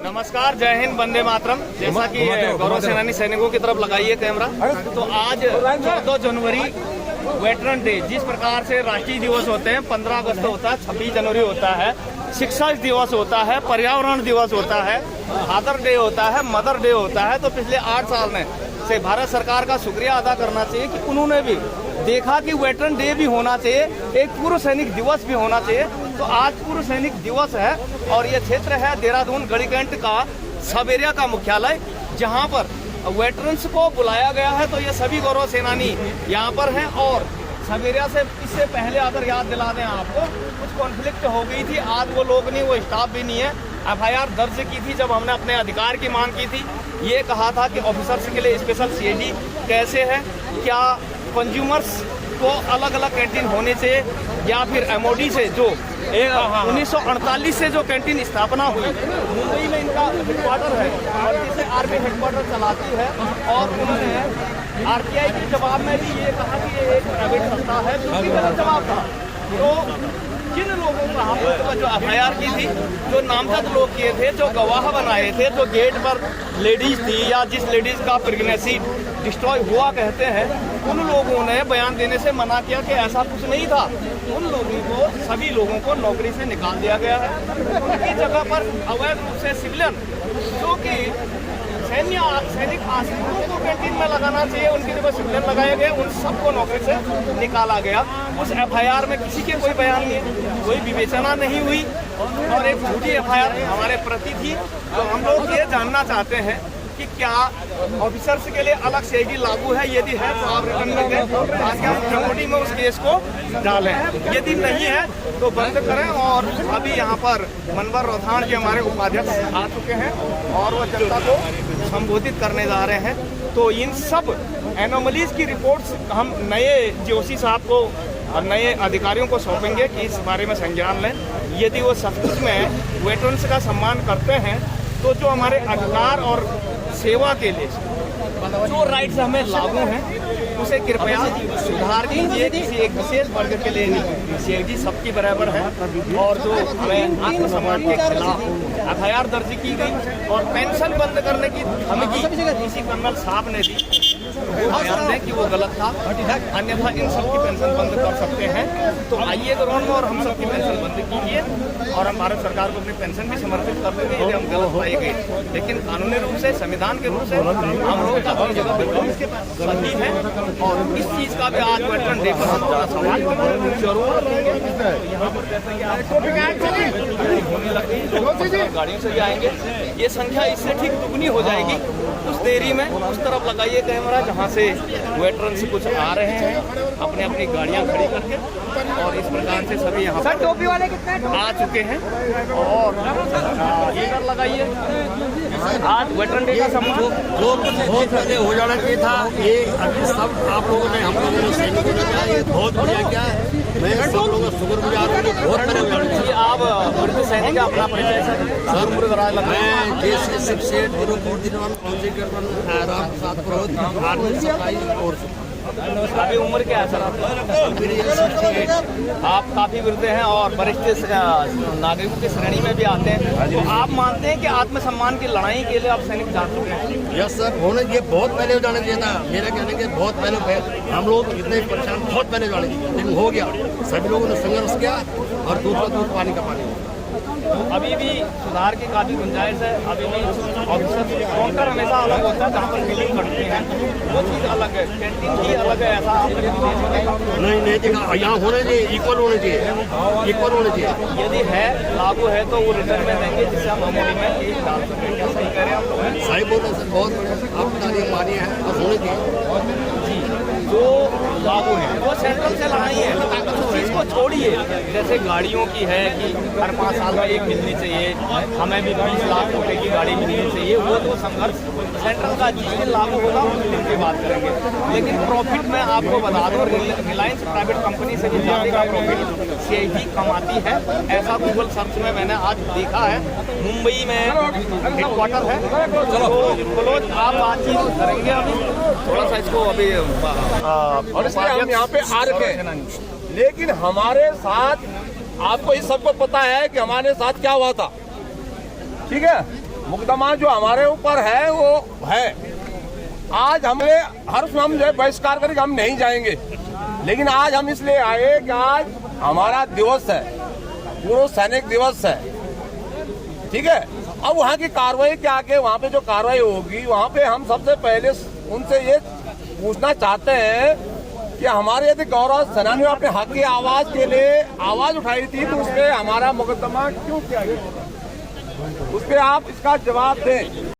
नमस्कार, जय हिंद, वंदे मातरम। जैसा कि गौरव सेनानी सैनिकों की तरफ लगाइए कैमरा। तो आज 14 जनवरी वेटरन डे, जिस प्रकार से राष्ट्रीय दिवस होते हैं, 15 अगस्त होता है, 26 जनवरी होता है, शिक्षक दिवस होता है, पर्यावरण दिवस होता है, फादर डे होता है, मदर डे होता है। तो पिछले 8 साल में से भारत सरकार का शुक्रिया अदा करना चाहिए कि उन्होंने भी देखा कि वेटरन डे भी होना चाहिए, एक पूर्व सैनिक दिवस भी होना चाहिए। तो आज पूर्व सैनिक दिवस है और ये क्षेत्र है देहरादून गढ़ीकैंट का सब एरिया का मुख्यालय, जहां पर वेटरन्स को बुलाया गया है। तो ये सभी गौरव सेनानी यहाँ पर हैं और सब एरिया से इससे पहले अगर याद दिला दें आपको, कुछ कॉन्फ्लिक्ट हो गई थी। आज वो लोग नहीं, वो स्टाफ भी नहीं है। FIR दर्ज की थी जब हमने अपने अधिकार की मांग की थी। ये कहा था कि ऑफिसर्स के लिए स्पेशल CID कैसे है, क्या कंज्यूमर्स को अलग अलग कैंटीन होने से, या फिर MOD से जो 1948 से जो कैंटीन स्थापना हुई, मुंबई में इनका हेडक्वार्टर है और जिसे आर्मी हेडक्वार्टर चलाती है। और उन्होंने RTI के जवाब में भी ये कहा कि ये एक प्राइवेट संस्था है, जो कि गलत जवाब था। तो जिन लोगों का हम लोगों का जो FIR की थी, जो नामजद लोग किए थे, जो गवाह बनाए थे, जो गेट पर लेडीज थी या जिस लेडीज का प्रेगनेंसी डिस्ट्रॉय हुआ कहते हैं, उन लोगों ने बयान देने से मना किया कि ऐसा कुछ नहीं था। उन लोगों को, सभी लोगों को नौकरी से निकाल दिया गया है। उनकी जगह पर अवैध रूप से सिविलियन, जो कि सैनिक आश्रितों को कैंटीन में लगाना चाहिए, उनकी जगह सिविलियन लगाए गए, उन सबको नौकरी से निकाला गया। उस FIR में किसी के कोई बयान नहीं, कोई विवेचना नहीं हुई और एक झूठी FIR हमारे प्रति थी। तो हम लोग ये जानना चाहते हैं कि क्या ऑफिसर्स के लिए अलग CID लागू है? यदि है तो आप रिटर्न करके आज हम MOD में उस केस को डालें, यदि नहीं है तो बंद करें। और अभी यहाँ पर मनवर रोथाण जी हमारे उपाध्यक्ष आ चुके हैं और वो जनता को संबोधित करने जा रहे हैं। तो इन सब एनोमलीज की रिपोर्ट्स हम नए जोशी साहब को और नए अधिकारियों को सौंपेंगे कि इस बारे में संज्ञान लें। यदि वो सचमुच में वेटरन्स का सम्मान करते हैं तो जो हमारे अधिकार और सेवा के लिए जो राइट्स हमें लागू हैं, उसे कृपया सुधार कीजिए। किसी एक विशेष वर्ग के लिए नहीं, CID सबकी बराबर है। और जो हमें आत्मसम्मान के खिलाफ FIR दर्ज की गई और पेंशन बंद करने की धमकी किसी कर्नल साहब ने दी, वो बयान दें कि वो गलत था, अन्यथा इन सब की पेंशन बंद कर सकते हैं। तो आइए ग्राउंड में और हम सबकी पेंशन बंद कीजिए और हम भारत सरकार को अपनी पेंशन भी समर्पित कर देंगे यदि हम गलत पाए गए। लेकिन कानूनी रूप से, संविधान के रूप से हम लोग का अपनी जगह बिल्कुल सही है। और इस चीज का भी आज वेटरन डे पर हम थोड़ा सवाल जरूर करेंगे। यहाँ पर गाड़ियों से भी आएंगे, ये संख्या इससे ठीक दुगनी हो जाएगी। उस देरी में उस तरफ लगाइए कैमरा जहाँ से वेटरन्स कुछ आ रहे हैं अपने अपनी गाड़ियाँ खड़ी करके, और इस प्रकार से सभी यहाँ पर टोपी वाले आ चुके हैं। और इधर लगाइए, आज वेटरन डे का सम्मान जो बहुत पहले हो जाना चाहिए था, ये सब आप लोगों ने, हम लोगों ने, सैनिकों ने किया, ये बहुत बढ़िया किया है। मैं सब लोगों का शुक्रगुजार हूँ। बहुत पहले हो जाना चाहिए। आप वृद्ध सैनिक अपना परिचय सर? मैं JC सबसे राम प्रसाद पुरोहित, आर्मी सफाई और अभी उम्र क्या है सर आपकी? आप काफी वृद्ध हैं और वरिष्ठ नागरिकों की श्रेणी में भी आते हैं। तो आप मानते हैं कि आत्मसम्मान की लड़ाई के लिए आप सैनिक जा चुके हैं? यस सर, होने ये बहुत पहले हो जाना चाहिए था। मेरा कहने के बहुत पहले, हम लोग इतने परेशान बहुत पहले जाने चाहिए, लेकिन हो गया। सभी लोगों ने संघर्ष किया और दूध पानी का पानी। अभी भी सुधार की काफी गुंजाइश है। अभी भी ऑफिसर काउंटर हमेशा अलग होता है, जहाँ पर मीटिंग करते हैं वो चीज़ अलग है, कैंटीन ही अलग है। ऐसा नहीं देखा, यहाँ होने चाहिए, इक्वल होने चाहिए, इक्वल होने चाहिए। यदि है लागू है तो वो रिटर्न में देंगे, जिससे हम अमूली में एक डाल सकें। क्या सही करें आप लोग? सही बोल रहे सर, बहुत आपकी तारीफ मानी है और होने चाहिए जी। जो लागू है वो सेंट्रल से लड़ाई है, उस चीज़ को छोड़िए। जैसे गाड़ियों की है कि हर 5 साल में एक मिलनी चाहिए, हमें भी 20 लाख रुपए की गाड़ी मिलनी चाहिए, वो तो संघर्ष सेंट्रल का जिस दिन लागू होगा उस दिन की बात करेंगे। लेकिन प्रॉफिट में आपको बता दो, रिलायंस प्राइवेट कंपनी से भी ज़्यादा का प्रॉफिट CID कमाती है। ऐसा गूगल सर्च में मैंने आज देखा है। मुंबई में हेडक्वार्टर है। तो आप बातचीत करेंगे अभी थोड़ा सा इसको अभी और इसलिए हम यहाँ पे आ रखे हैं। लेकिन हमारे साथ, आपको इस सबको पता है कि हमारे साथ क्या हुआ था, ठीक है? मुकदमा जो हमारे ऊपर है वो है। आज हमें हर उसमें हम जो है बहिष्कार करके हम नहीं जाएंगे, लेकिन आज हम इसलिए आए कि आज हमारा दिवस है, पूर्व सैनिक दिवस है, ठीक है। अब वहाँ की कार्रवाई के आगे वहाँ पे जो कार्रवाई होगी, वहाँ पे हम सबसे पहले उनसे ये पूछना चाहते हैं कि हमारे यदि गौरव सेनानियों अपने हक की आवाज के लिए आवाज उठाई थी तो उस पे हमारा मुकदमा क्यों किया गया, उस पे आप इसका जवाब दें।